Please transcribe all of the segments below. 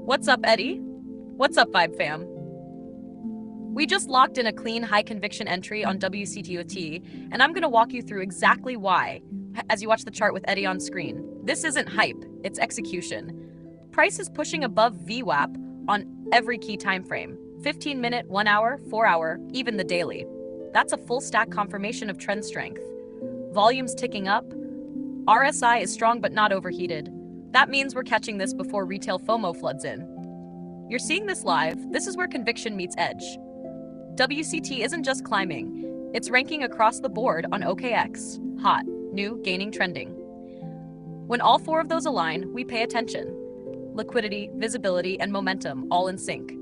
What's up, Eddie? What's up, Vibe fam? We just locked in a clean, high conviction entry on WCTOT, and I'm going to walk you through exactly why as you watch the chart with Eddie on screen. This isn't hype, it's execution. Price is pushing above VWAP on every key time frame: 15-minute, 1 hour, 4 hour, even the daily. That's a full stack confirmation of trend strength. Volume's ticking up. RSI is strong but not overheated. That means we're catching this before retail FOMO floods in. You're seeing this live. This is where conviction meets edge. WCT isn't just climbing, it's ranking across the board on OKX: hot, new, gaining, trending. When all four of those align, we pay attention. Liquidity, visibility, and momentum all in sync.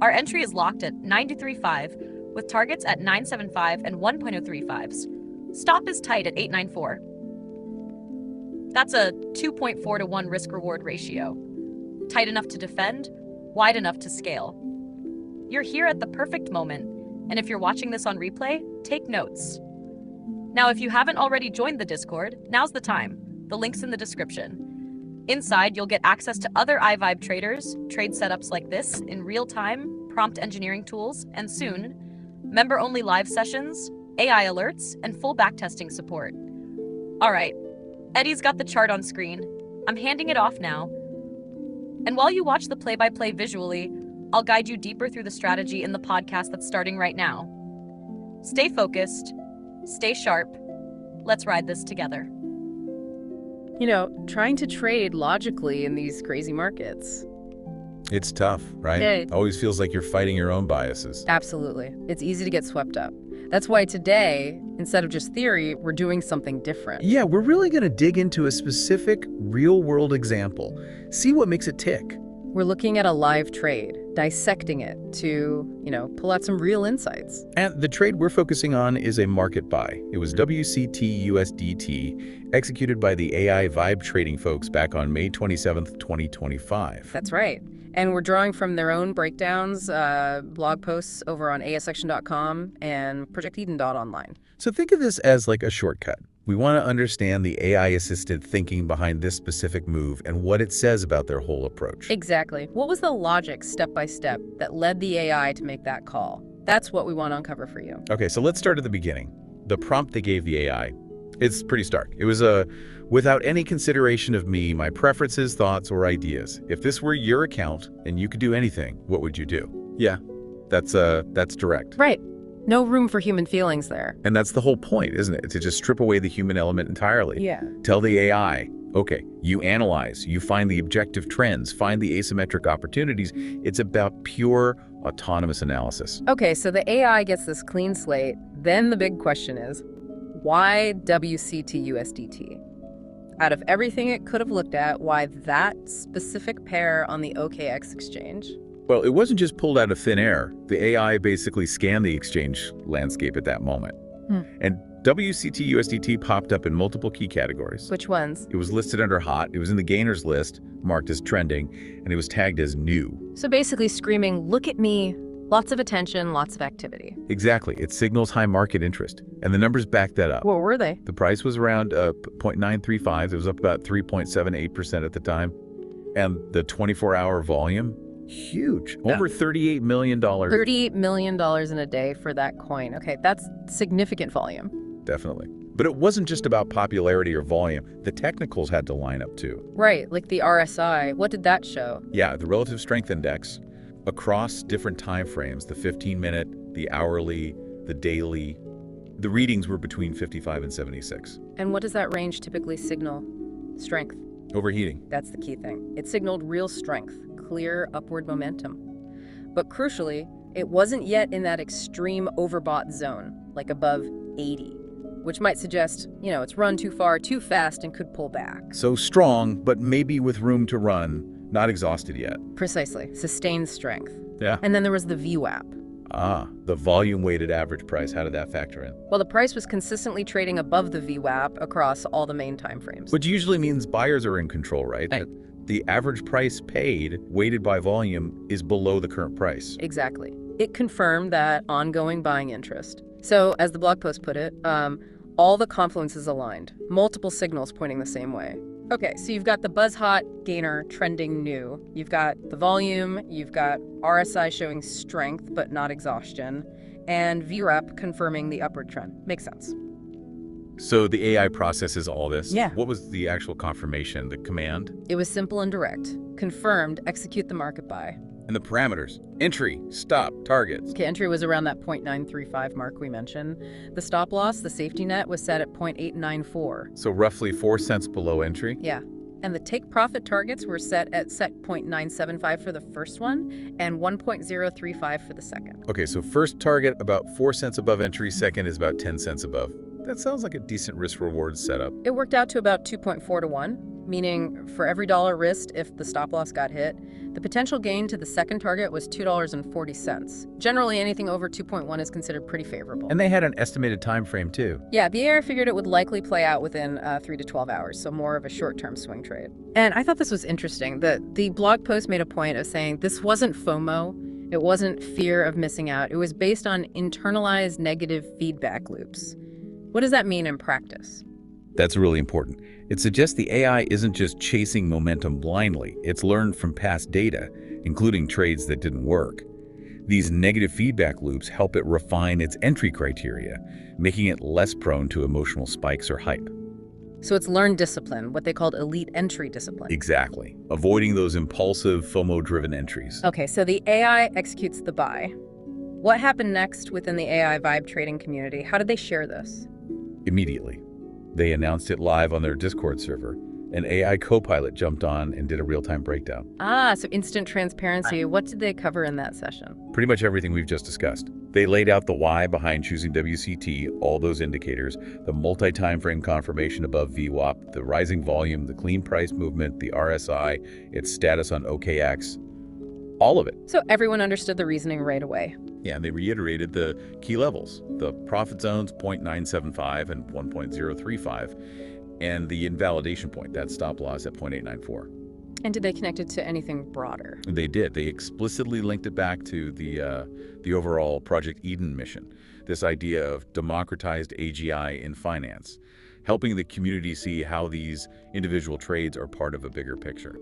Our entry is locked at 935 with targets at 975 and 1.035s. Stop is tight at 894. That's a 2.4 to 1 risk-reward ratio. Tight enough to defend, wide enough to scale. You're here at the perfect moment, and if you're watching this on replay, take notes. Now, if you haven't already joined the Discord, now's the time. The link's in the description. Inside, you'll get access to other iVibe traders, trade setups like this in real time, prompt engineering tools, and soon, member-only live sessions, AI alerts, and full backtesting support. All right, Eddie's got the chart on screen. I'm handing it off now. And while you watch the play-by-play visually, I'll guide you deeper through the strategy in the podcast that's starting right now. Stay focused, stay sharp. Let's ride this together. Trying to trade logically in these crazy markets. It's tough, right? Yeah. Always feels like you're fighting your own biases. Absolutely. It's easy to get swept up. That's why today, instead of just theory, we're doing something different. Yeah, we're really going to dig into a specific real-world example, see what makes it tick. We're looking at a live trade, dissecting it to, pull out some real insights. And the trade we're focusing on is a market buy. It was WCT USDT, executed by the AI Vibe trading folks back on May 27th, 2025. That's right. And we're drawing from their own breakdowns, blog posts over on assection.com and projecteden.online. So think of this as like a shortcut. We want to understand the AI-assisted thinking behind this specific move and what it says about their whole approach. Exactly. What was the logic step by step that led the AI to make that call? That's what we want to uncover for you. Okay, so let's start at the beginning. The prompt they gave the AI. It's pretty stark. It was without any consideration of me, my preferences, thoughts, or ideas. If this were your account and you could do anything, what would you do? Yeah, that's direct. Right. No room for human feelings there. And that's the whole point, isn't it? To just strip away the human element entirely. Yeah. Tell the AI, okay, you analyze, you find the objective trends, find the asymmetric opportunities. It's about pure autonomous analysis. Okay, so the AI gets this clean slate. Then the big question is, why WCT USDT? Out of everything it could have looked at, why that specific pair on the OKX exchange? Well, it wasn't just pulled out of thin air. The AI basically scanned the exchange landscape at that moment. And WCT USDT popped up in multiple key categories. Which ones? It was listed under hot, it was in the gainers list, marked as trending, and it was tagged as new. So basically screaming, look at me, lots of attention, lots of activity. Exactly. It signals high market interest. And the numbers back that up. What were they? The price was around 0.935. It was up about 3.78% at the time. And the 24-hour volume, huge. Over $38 million. $38 million in a day for that coin. Okay, that's significant volume. Definitely. But it wasn't just about popularity or volume. The technicals had to line up too. Right, like the RSI. What did that show? Yeah, the relative strength index across different time frames, the 15-minute, the hourly, the daily, the readings were between 55 and 76. And what does that range typically signal? Strength. Overheating. That's the key thing. It signaled real strength, clear upward momentum. But crucially, it wasn't yet in that extreme overbought zone, like above 80, which might suggest, it's run too far, too fast, and could pull back. So strong, but maybe with room to run, not exhausted yet. Precisely. Sustained strength. Yeah. And then there was the VWAP. The volume-weighted average price. How did that factor in? Well, the price was consistently trading above the VWAP across all the main time frames. Which usually means buyers are in control, right? Right. The average price paid, weighted by volume, is below the current price. Exactly. It confirmed that ongoing buying interest. So, as the blog post put it, All the confluences aligned, multiple signals pointing the same way. Okay, so you've got the buzz hot gainer trending new. You've got the volume, you've got RSI showing strength but not exhaustion, and VREP confirming the upward trend. Makes sense. So the AI processes all this? Yeah. What was the actual confirmation, the command? It was simple and direct. Confirmed, execute the market buy. And the parameters? Entry, stop, targets. Okay, entry was around that 0.935 mark we mentioned. The stop loss, the safety net, was set at 0.894. So roughly 4 cents below entry? Yeah. And the take profit targets were set 0.975 for the first one and 1.035 for the second. Okay, so first target about 4 cents above entry, second is about 10 cents above. That sounds like a decent risk-reward setup. It worked out to about 2.4 to 1, meaning for every dollar risked if the stop loss got hit, the potential gain to the second target was $2.40. Generally, anything over 2.1 is considered pretty favorable. And they had an estimated time frame too. Yeah, the AI figured it would likely play out within 3 to 12 hours, so more of a short-term swing trade. And I thought this was interesting. The blog post made a point of saying this wasn't FOMO, it wasn't fear of missing out, it was based on internalized negative feedback loops. What does that mean in practice? That's really important. It suggests the AI isn't just chasing momentum blindly. It's learned from past data, including trades that didn't work. These negative feedback loops help it refine its entry criteria, making it less prone to emotional spikes or hype. So it's learned discipline, what they called elite entry discipline. Exactly. Avoiding those impulsive, FOMO-driven entries. Okay, so the AI executes the buy. What happened next within the AI vibe trading community? How did they share this? Immediately. They announced it live on their Discord server. An AI co-pilot jumped on and did a real-time breakdown. Ah, so instant transparency. What did they cover in that session? Pretty much everything we've just discussed. They laid out the why behind choosing WCT, all those indicators, the multi-time frame confirmation above VWAP, the rising volume, the clean price movement, the RSI, its status on OKX, all of it. So everyone understood the reasoning right away. Yeah, and they reiterated the key levels, the profit zones 0.975 and 1.035, and the invalidation point, that stop loss at 0.894. And did they connect it to anything broader? They did. They explicitly linked it back to the overall Project Eden mission, this idea of democratized AGI in finance, helping the community see how these individual trades are part of a bigger picture.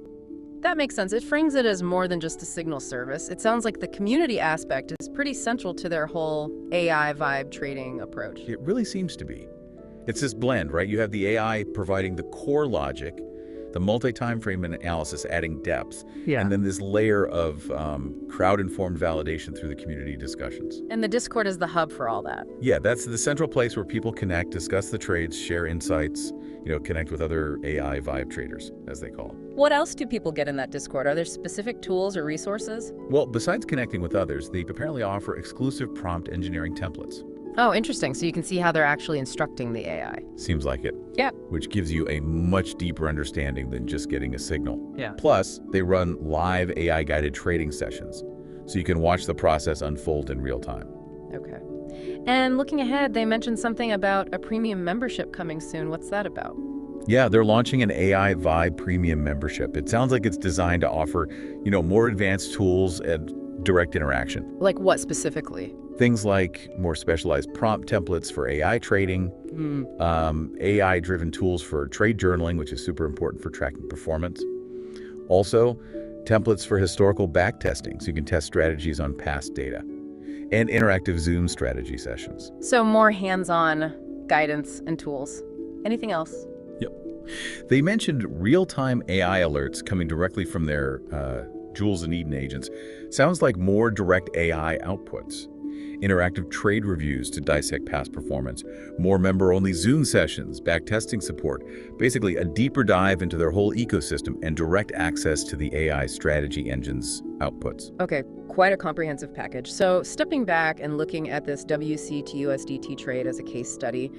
That makes sense. It frames it as more than just a signal service. It sounds like the community aspect is pretty central to their whole AI vibe trading approach. It really seems to be. It's this blend, right? You have the AI providing the core logic, the multi-time frame analysis adding depth, and then this layer of crowd-informed validation through the community discussions. And the Discord is the hub for all that. Yeah, that's the central place where people connect, discuss the trades, share insights, connect with other AI vibe traders, as they call them. What else do people get in that Discord? Are there specific tools or resources? Well, besides connecting with others, they apparently offer exclusive prompt engineering templates. Oh, interesting. So you can see how they're actually instructing the AI. Seems like it. Yeah. Which gives you a much deeper understanding than just getting a signal. Yeah. Plus, they run live AI-guided trading sessions, so you can watch the process unfold in real time. Okay. And looking ahead, they mentioned something about a premium membership coming soon. What's that about? Yeah, they're launching an AI Vibe premium membership. It sounds like it's designed to offer, more advanced tools and direct interaction. Like what specifically? Things like more specialized prompt templates for AI trading, AI-driven tools for trade journaling, which is super important for tracking performance. Also, templates for historical backtesting, so you can test strategies on past data, and interactive Zoom strategy sessions. So more hands-on guidance and tools. Anything else? Yep. They mentioned real-time AI alerts coming directly from their Jules and Eden agents. Sounds like more direct AI outputs. Interactive trade reviews to dissect past performance, more member-only Zoom sessions, backtesting support, basically a deeper dive into their whole ecosystem and direct access to the AI strategy engine's outputs. Okay, quite a comprehensive package. So stepping back and looking at this WC to USDT trade as a case study,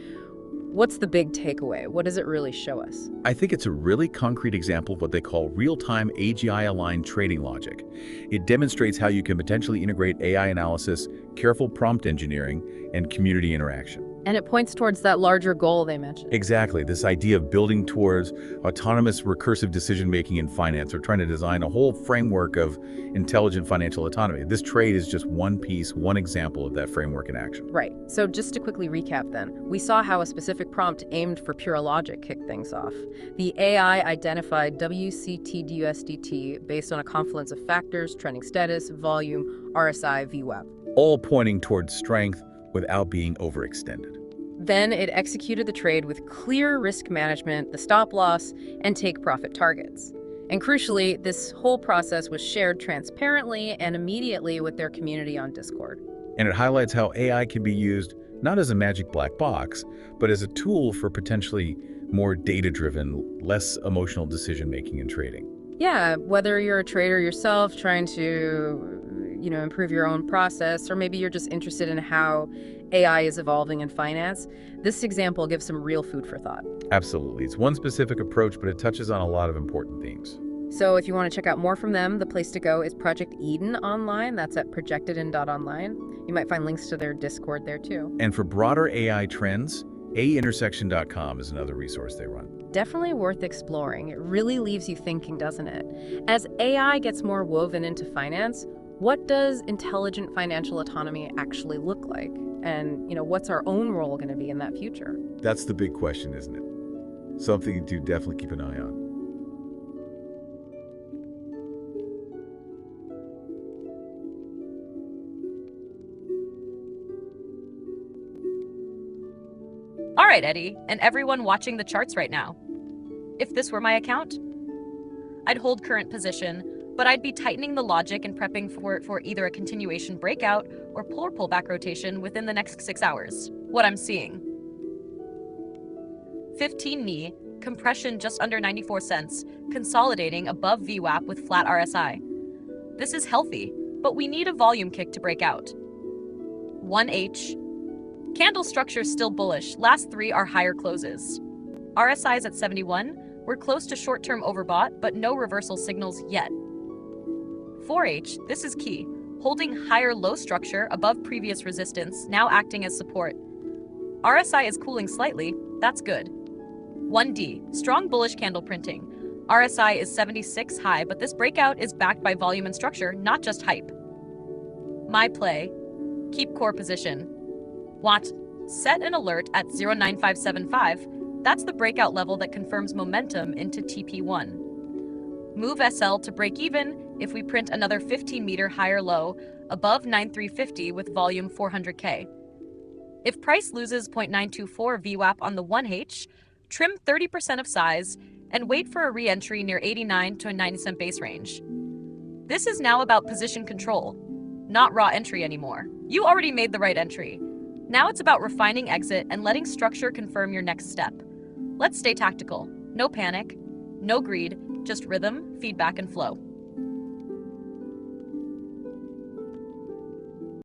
what's the big takeaway? What does it really show us? I think it's a really concrete example of what they call real-time AGI-aligned trading logic. It demonstrates how you can potentially integrate AI analysis, careful prompt engineering, and community interaction. And it points towards that larger goal they mentioned. Exactly. This idea of building towards autonomous recursive decision-making in finance, or trying to design a whole framework of intelligent financial autonomy. This trade is just one piece, one example of that framework in action. Right. So just to quickly recap then, we saw how a specific prompt aimed for pure logic kicked things off. The AI identified WCT/USDT based on a confluence of factors: trending status, volume, RSI, VWAP. All pointing towards strength without being overextended. Then it executed the trade with clear risk management, the stop loss, and take profit targets. And crucially, this whole process was shared transparently and immediately with their community on Discord. And it highlights how AI can be used not as a magic black box, but as a tool for potentially more data-driven, less emotional decision-making in trading. Yeah, whether you're a trader yourself trying to, improve your own process, or maybe you're just interested in how AI is evolving in finance, this example gives some real food for thought. Absolutely. It's one specific approach, but it touches on a lot of important themes. So if you want to check out more from them, the place to go is Project Eden online. That's at projecteden.online. You might find links to their Discord there too. And for broader AI trends, aintersection.com is another resource they run. Definitely worth exploring. It really leaves you thinking, doesn't it? As AI gets more woven into finance, what does intelligent financial autonomy actually look like? And, what's our own role going to be in that future? That's the big question, isn't it? Something to definitely keep an eye on. All right, Eddie, and everyone watching the charts right now. If this were my account, I'd hold current position, but I'd be tightening the logic and prepping for either a continuation breakout or pullback rotation within the next 6 hours. What I'm seeing: 15 knee, compression just under 94 cents, consolidating above VWAP with flat RSI. This is healthy, but we need a volume kick to break out. 1H. Candle structure still bullish. Last 3 are higher closes. RSI is at 71. We're close to short-term overbought, but no reversal signals yet. 4H, this is key. Holding higher low structure above previous resistance, now acting as support. RSI is cooling slightly. That's good. 1D, strong bullish candle printing. RSI is 76 high, but this breakout is backed by volume and structure, not just hype. My play: keep core position. Watch, set an alert at 09575. That's the breakout level that confirms momentum into TP1. Move SL to break even if we print another 15-meter higher low above 9350 with volume 400K. If price loses 0.924 VWAP on the 1H, trim 30% of size and wait for a re-entry near 89 to a 90-cent base range. This is now about position control, not raw entry anymore. You already made the right entry. Now it's about refining exit and letting structure confirm your next step. Let's stay tactical. No panic, no greed, just rhythm, feedback, and flow.